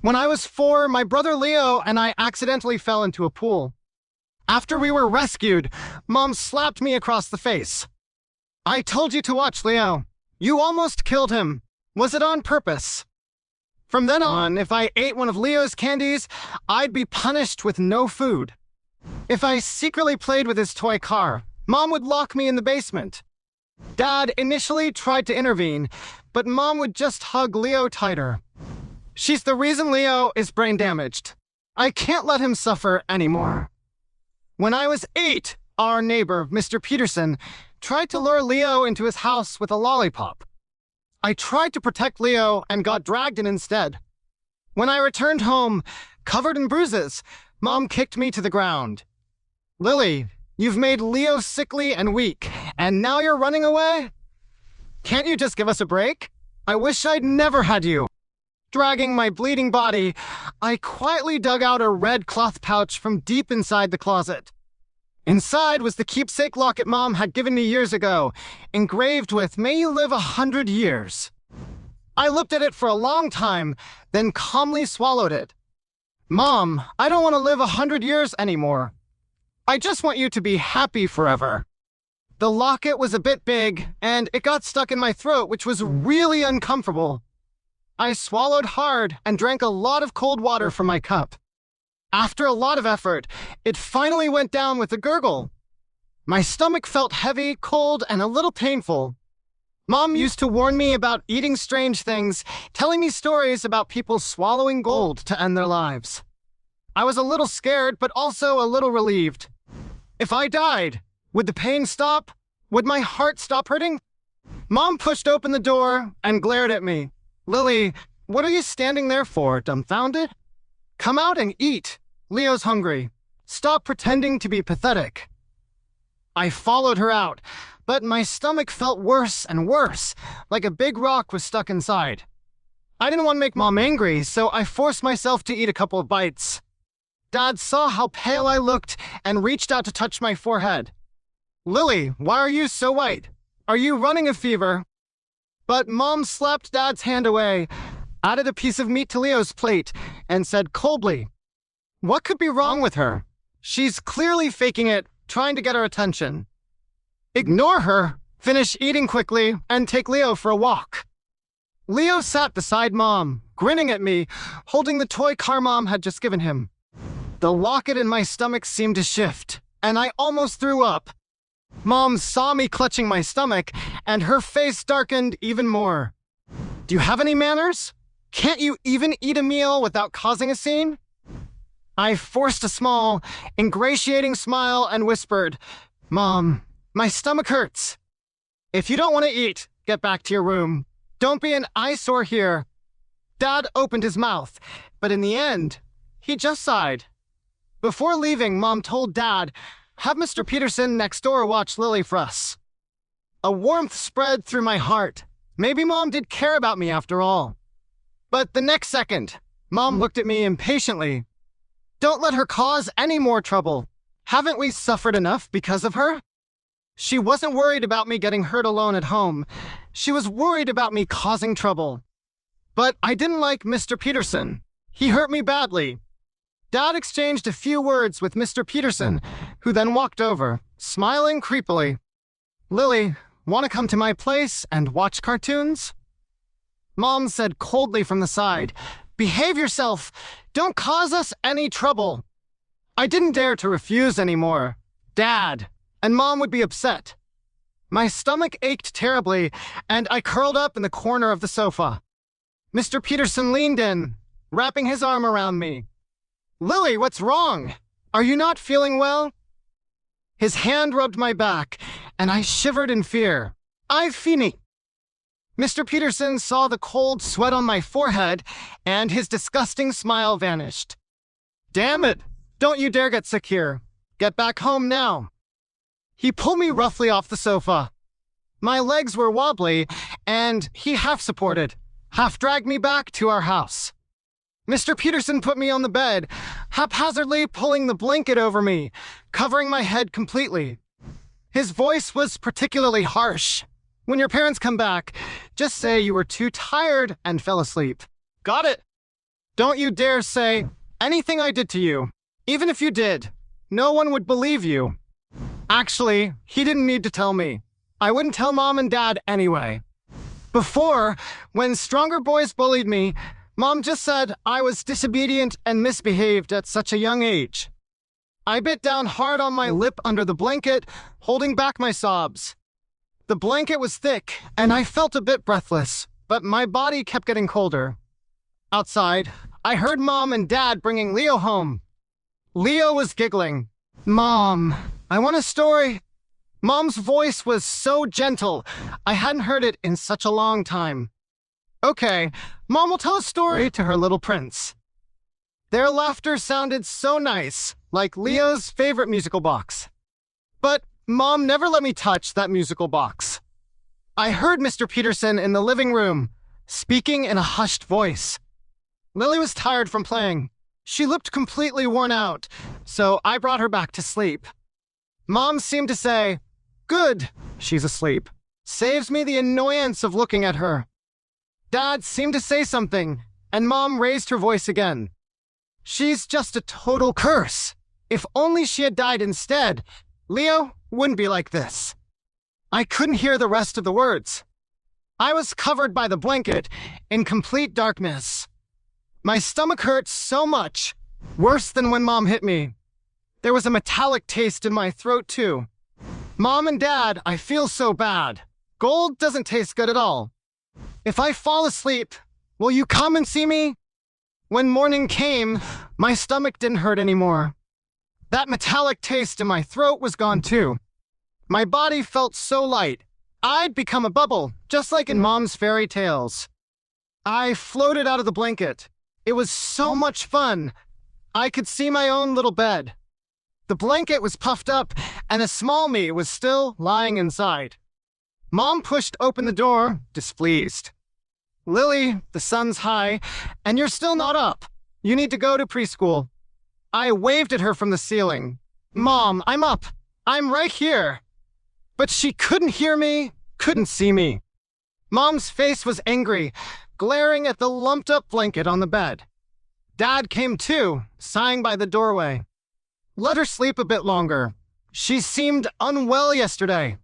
When I was 4, my brother Leo and I accidentally fell into a pool. After we were rescued, Mom slapped me across the face. "I told you to watch Leo. You almost killed him. Was it on purpose?" From then on, if I ate one of Leo's candies, I'd be punished with no food. If I secretly played with his toy car, Mom would lock me in the basement. Dad initially tried to intervene, but Mom would just hug Leo tighter. She's the reason Leo is brain damaged. I can't let him suffer anymore. When I was 8, our neighbor, Mr. Peterson, tried to lure Leo into his house with a lollipop. I tried to protect Leo and got dragged in instead. When I returned home, covered in bruises, Mom kicked me to the ground. "Lily, you've made Leo sickly and weak, and now you're running away? Can't you just give us a break? I wish I'd never had you." Dragging my bleeding body, I quietly dug out a red cloth pouch from deep inside the closet. Inside was the keepsake locket Mom had given me years ago, engraved with "May you live 100 years." I looked at it for a long time, then calmly swallowed it. "Mom, I don't want to live 100 years anymore. I just want you to be happy forever." The locket was a bit big, and it got stuck in my throat, which was really uncomfortable. I swallowed hard and drank a lot of cold water from my cup. After a lot of effort, it finally went down with a gurgle. My stomach felt heavy, cold, and a little painful. Mom used to warn me about eating strange things, telling me stories about people swallowing gold to end their lives. I was a little scared, but also a little relieved. If I died, would the pain stop? Would my heart stop hurting? Mom pushed open the door and glared at me. "Lily, what are you standing there for, dumbfounded? Come out and eat. Leo's hungry. Stop pretending to be pathetic." I followed her out, but my stomach felt worse and worse, like a big rock was stuck inside. I didn't want to make Mom angry, so I forced myself to eat a couple of bites. Dad saw how pale I looked and reached out to touch my forehead. "Lily, why are you so white? Are you running a fever?" But Mom slapped Dad's hand away, added a piece of meat to Leo's plate, and said coldly, "What could be wrong with her? She's clearly faking it, trying to get our attention. Ignore her, finish eating quickly, and take Leo for a walk." Leo sat beside Mom, grinning at me, holding the toy car Mom had just given him. The locket in my stomach seemed to shift, and I almost threw up. Mom saw me clutching my stomach, and her face darkened even more. "Do you have any manners? Can't you even eat a meal without causing a scene?" I forced a small, ingratiating smile and whispered, "Mom, my stomach hurts. If you don't want to eat, get back to your room. Don't be an eyesore here." Dad opened his mouth, but in the end, he just sighed. Before leaving, Mom told Dad, "Have Mr. Peterson next door watch Lily for us." A warmth spread through my heart. Maybe Mom did care about me after all. But the next second, Mom looked at me impatiently. "Don't let her cause any more trouble. Haven't we suffered enough because of her?" She wasn't worried about me getting hurt alone at home. She was worried about me causing trouble. But I didn't like Mr. Peterson. He hurt me badly. Dad exchanged a few words with Mr. Peterson, who then walked over, smiling creepily. "Lily, want to come to my place and watch cartoons?" Mom said coldly from the side, "Behave yourself. Don't cause us any trouble." I didn't dare to refuse anymore. Dad and Mom would be upset. My stomach ached terribly, and I curled up in the corner of the sofa. Mr. Peterson leaned in, wrapping his arm around me. "Lily, what's wrong? Are you not feeling well?" His hand rubbed my back, and I shivered in fear. "I've fini." Mr. Peterson saw the cold sweat on my forehead, and his disgusting smile vanished. "Damn it! Don't you dare get sick here. Get back home now." He pulled me roughly off the sofa. My legs were wobbly, and he half-supported, half-dragged me back to our house. Mr. Peterson put me on the bed, haphazardly pulling the blanket over me, covering my head completely. His voice was particularly harsh. "When your parents come back, just say you were too tired and fell asleep. Got it?" Don't you dare say anything I did to you. Even if you did, no one would believe you. Actually, he didn't need to tell me. I wouldn't tell Mom and Dad anyway. Before, when stronger boys bullied me, Mom just said I was disobedient and misbehaved at such a young age. I bit down hard on my lip under the blanket, holding back my sobs. The blanket was thick, and I felt a bit breathless, but my body kept getting colder. Outside, I heard Mom and Dad bringing Leo home. Leo was giggling. "Mom, I want a story." Mom's voice was so gentle, I hadn't heard it in such a long time. Okay, Mom will tell a story to her little prince. Their laughter sounded so nice, like Leo's favorite musical box. But Mom never let me touch that musical box. I heard Mr. Peterson in the living room, speaking in a hushed voice. Lily was tired from playing. She looked completely worn out, so I brought her back to sleep. Mom seemed to say, "Good, she's asleep. Saves me the annoyance of looking at her." Dad seemed to say something, and Mom raised her voice again. "She's just a total curse. If only she had died instead, Leo wouldn't be like this." I couldn't hear the rest of the words. I was covered by the blanket in complete darkness. My stomach hurt so much, worse than when Mom hit me. There was a metallic taste in my throat, too. Mom and Dad, I feel so bad. Gold doesn't taste good at all. If I fall asleep, will you come and see me? When morning came, my stomach didn't hurt anymore. That metallic taste in my throat was gone, too. My body felt so light. I'd become a bubble, just like in Mom's fairy tales. I floated out of the blanket. It was so much fun. I could see my own little bed. The blanket was puffed up, and a small me was still lying inside. Mom pushed open the door, displeased. "Lily, the sun's high, and you're still not up. You need to go to preschool." I waved at her from the ceiling. "Mom, I'm up. I'm right here." But she couldn't hear me, couldn't see me. Mom's face was angry, glaring at the lumped-up blanket on the bed. Dad came too, sighing by the doorway. Let her sleep a bit longer. She seemed unwell yesterday.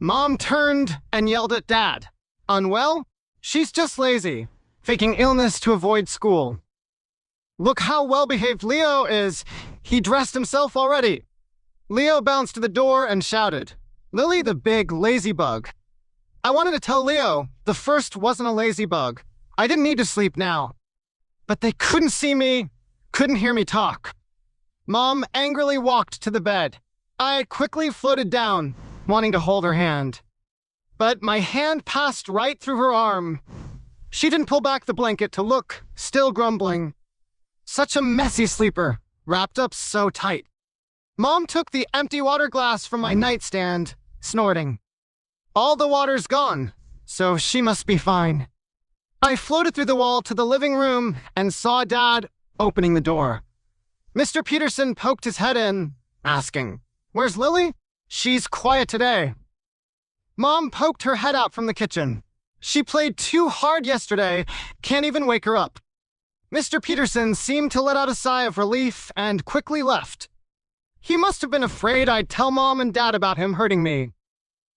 Mom turned and yelled at Dad. "Unwell? She's just lazy, faking illness to avoid school. Look how well-behaved Leo is. He dressed himself already." Leo bounced to the door and shouted, "Lily, the big lazy bug." I wanted to tell Leo the first wasn't a lazy bug. I didn't need to sleep now. But they couldn't see me, couldn't hear me talk. Mom angrily walked to the bed. I quickly floated down, wanting to hold her hand. But my hand passed right through her arm. She didn't pull back the blanket to look, still grumbling. Such a messy sleeper, wrapped up so tight. Mom took the empty water glass from my nightstand, snorting. All the water's gone, so she must be fine. I floated through the wall to the living room and saw Dad opening the door. Mr. Peterson poked his head in, asking, "Where's Lily? She's quiet today." Mom poked her head out from the kitchen. "She played too hard yesterday, can't even wake her up." Mr. Peterson seemed to let out a sigh of relief and quickly left. He must have been afraid I'd tell Mom and Dad about him hurting me.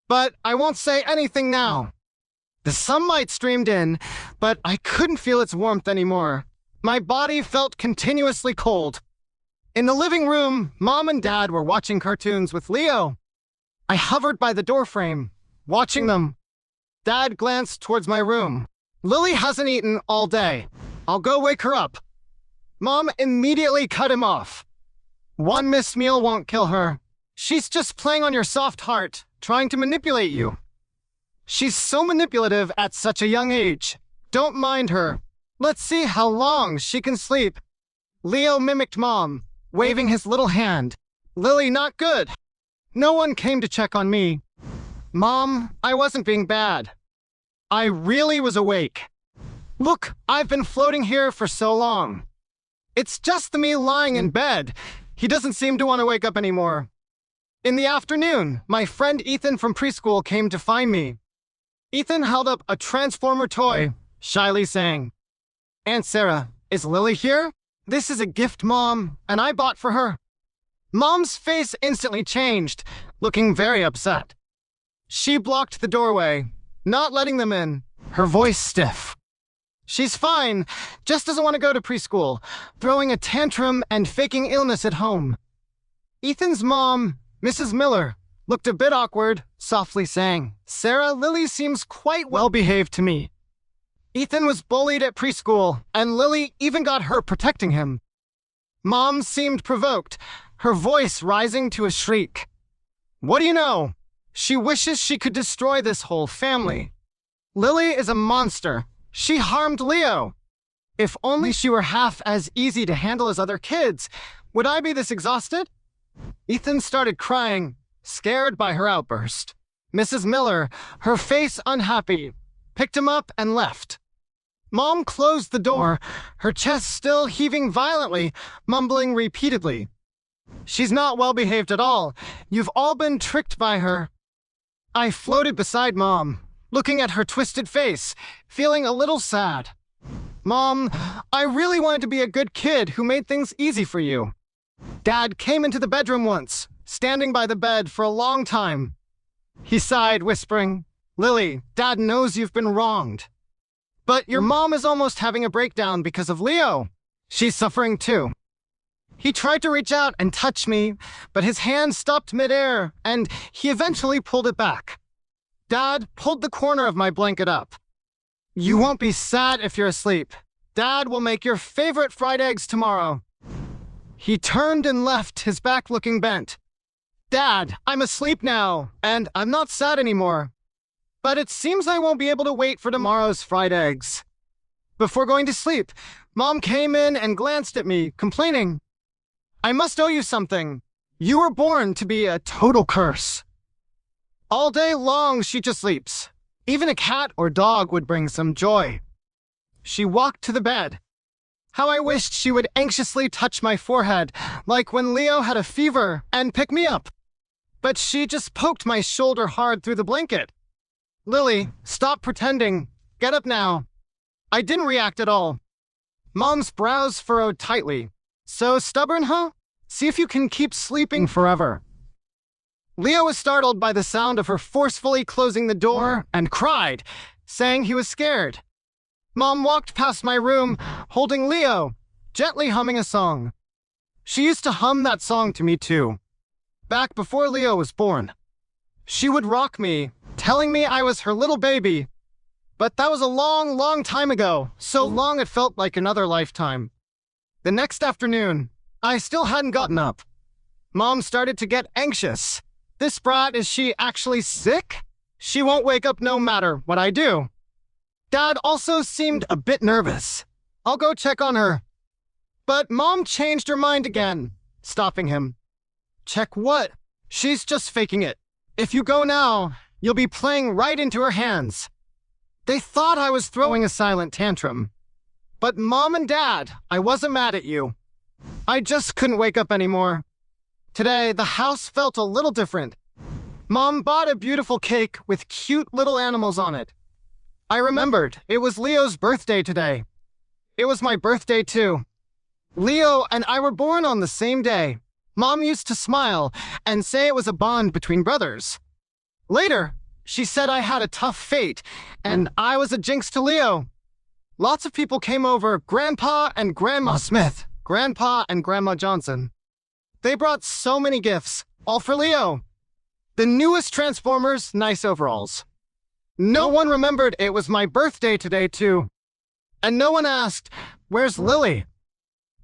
But I won't say anything now. The sunlight streamed in, but I couldn't feel its warmth anymore. My body felt continuously cold. In the living room, Mom and Dad were watching cartoons with Leo. I hovered by the doorframe, watching them. Dad glanced towards my room. "Lily hasn't eaten all day. I'll go wake her up." Mom immediately cut him off. "One missed meal won't kill her. She's just playing on your soft heart, trying to manipulate you. She's so manipulative at such a young age. Don't mind her. Let's see how long she can sleep." Leo mimicked Mom, waving his little hand. "Lily, not good." No one came to check on me. "Mom, I wasn't being bad. I really was awake. Look, I've been floating here for so long. It's just the me lying in bed. He doesn't seem to want to wake up anymore." In the afternoon, my friend Ethan from preschool came to find me. Ethan held up a Transformer toy, shyly saying, "Aunt Sarah, Is Lily here? This is a gift, Mom, and I bought for her. Mom's face instantly changed, looking very upset. She blocked the doorway, not letting them in, her voice stiff. She's fine, just doesn't want to go to preschool, throwing a tantrum and faking illness at home. Ethan's mom, Mrs. Miller, looked a bit awkward, softly saying, "Sarah, Lily seems quite well behaved to me." Ethan was bullied at preschool, and Lily even got hurt protecting him. Mom seemed provoked, her voice rising to a shriek. What do you know? She wishes she could destroy this whole family. Lily is a monster. She harmed Leo. If only she were half as easy to handle as other kids, would I be this exhausted? Ethan started crying, scared by her outburst. Mrs. Miller, her face unhappy, picked him up and left. Mom closed the door, her chest still heaving violently, mumbling repeatedly. She's not well behaved at all. You've all been tricked by her. I floated beside Mom, looking at her twisted face, feeling a little sad. Mom, I really wanted to be a good kid who made things easy for you. Dad came into the bedroom once, standing by the bed for a long time. He sighed, whispering, "Lily, Dad knows you've been wronged. But your mom is almost having a breakdown because of Leo. She's suffering too." He tried to reach out and touch me, but his hand stopped midair, and he eventually pulled it back. Dad pulled the corner of my blanket up. "You won't be sad if you're asleep. Dad will make your favorite fried eggs tomorrow." He turned and left, his back looking bent. "Dad, I'm asleep now, and I'm not sad anymore. But it seems I won't be able to wait for tomorrow's fried eggs." Before going to sleep, Mom came in and glanced at me, complaining, "I must owe you something. You were born to be a total curse." All day long, she just sleeps. Even a cat or dog would bring some joy. She walked to the bed. How I wished she would anxiously touch my forehead, like when Leo had a fever, and pick me up. But she just poked my shoulder hard through the blanket. "Lily, stop pretending. Get up now." I didn't react at all. Mom's brows furrowed tightly. "So stubborn, huh? See if you can keep sleeping forever." Leo was startled by the sound of her forcefully closing the door and cried, saying he was scared. Mom walked past my room, holding Leo, gently humming a song. She used to hum that song to me too, back before Leo was born. She would rock me, telling me I was her little baby. But that was a long, long time ago, so long it felt like another lifetime. The next afternoon, I still hadn't gotten up. Mom started to get anxious. This brat, is she actually sick? She won't wake up no matter what I do. Dad also seemed a bit nervous. I'll go check on her. But Mom changed her mind again, stopping him. "Check what? She's just faking it. If you go now, you'll be playing right into her hands." They thought I was throwing a silent tantrum. But Mom and Dad, I wasn't mad at you. I just couldn't wake up anymore. Today, the house felt a little different. Mom bought a beautiful cake with cute little animals on it. I remembered it was Leo's birthday today. It was my birthday too. Leo and I were born on the same day. Mom used to smile and say it was a bond between brothers. Later, she said I had a tough fate and I was a jinx to Leo. Lots of people came over, Grandpa and Grandma Smith, Grandpa and Grandma Johnson. They brought so many gifts, all for Leo. The newest Transformers, nice overalls. No one remembered it was my birthday today too. And no one asked, "Where's Lily?"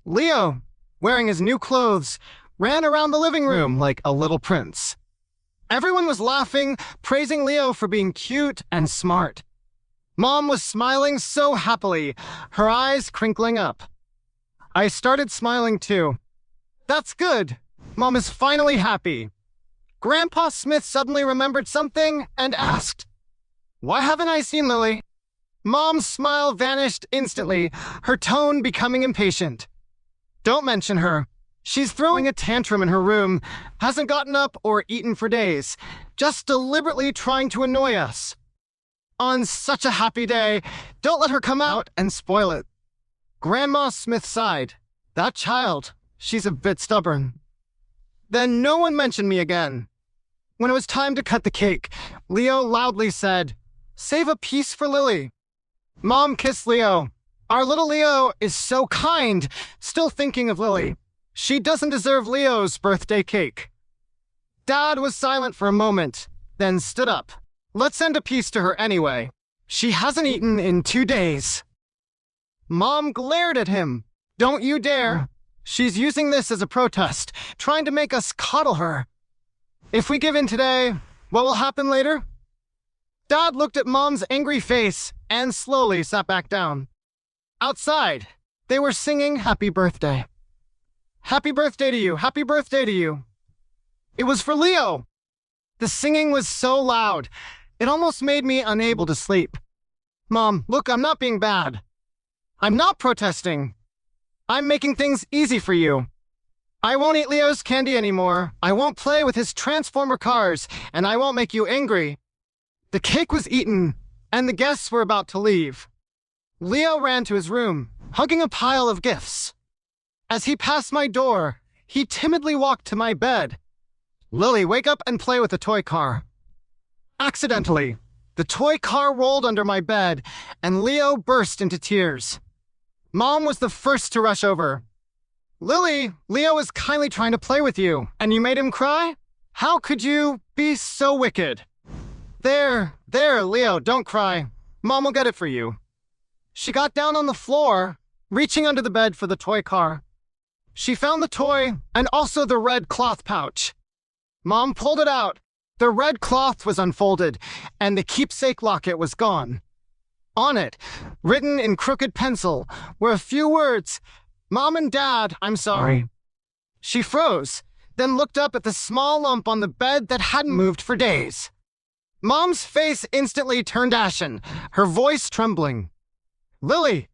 Leo, wearing his new clothes, ran around the living room like a little prince. Everyone was laughing, praising Leo for being cute and smart. Mom was smiling so happily, her eyes crinkling up. I started smiling too. That's good. Mom is finally happy. Grandpa Smith suddenly remembered something and asked, "Why haven't I seen Lily?" Mom's smile vanished instantly, her tone becoming impatient. "Don't mention her. She's throwing a tantrum in her room, hasn't gotten up or eaten for days, just deliberately trying to annoy us. On such a happy day, don't let her come out and spoil it." Grandma Smith sighed. That child, she's a bit stubborn. Then no one mentioned me again. When it was time to cut the cake, Leo loudly said, "Save a piece for Lily." Mom kissed Leo. Our little Leo is so kind, still thinking of Lily. She doesn't deserve Leo's birthday cake. Dad was silent for a moment, then stood up. Let's send a piece to her anyway. She hasn't eaten in 2 days. Mom glared at him. Don't you dare. She's using this as a protest, trying to make us coddle her. If we give in today, what will happen later? Dad looked at Mom's angry face and slowly sat back down. Outside, they were singing Happy Birthday. Happy birthday to you, happy birthday to you. It was for Leo. The singing was so loud, it almost made me unable to sleep. Mom, look, I'm not being bad. I'm not protesting. I'm making things easy for you. I won't eat Leo's candy anymore. I won't play with his Transformer cars, and I won't make you angry. The cake was eaten, and the guests were about to leave. Leo ran to his room, hugging a pile of gifts. As he passed my door, he timidly walked to my bed. Lily, wake up and play with the toy car. Accidentally, the toy car rolled under my bed, and Leo burst into tears. Mom was the first to rush over. Lily, Leo is kindly trying to play with you, and you made him cry? How could you be so wicked? There, Leo, don't cry. Mom will get it for you. She got down on the floor, reaching under the bed for the toy car. She found the toy and also the red cloth pouch. Mom pulled it out. The red cloth was unfolded, and the keepsake locket was gone. On it, written in crooked pencil, were a few words. Mom and Dad, I'm sorry. She froze, then looked up at the small lump on the bed that hadn't moved for days. Mom's face instantly turned ashen, her voice trembling. Lily,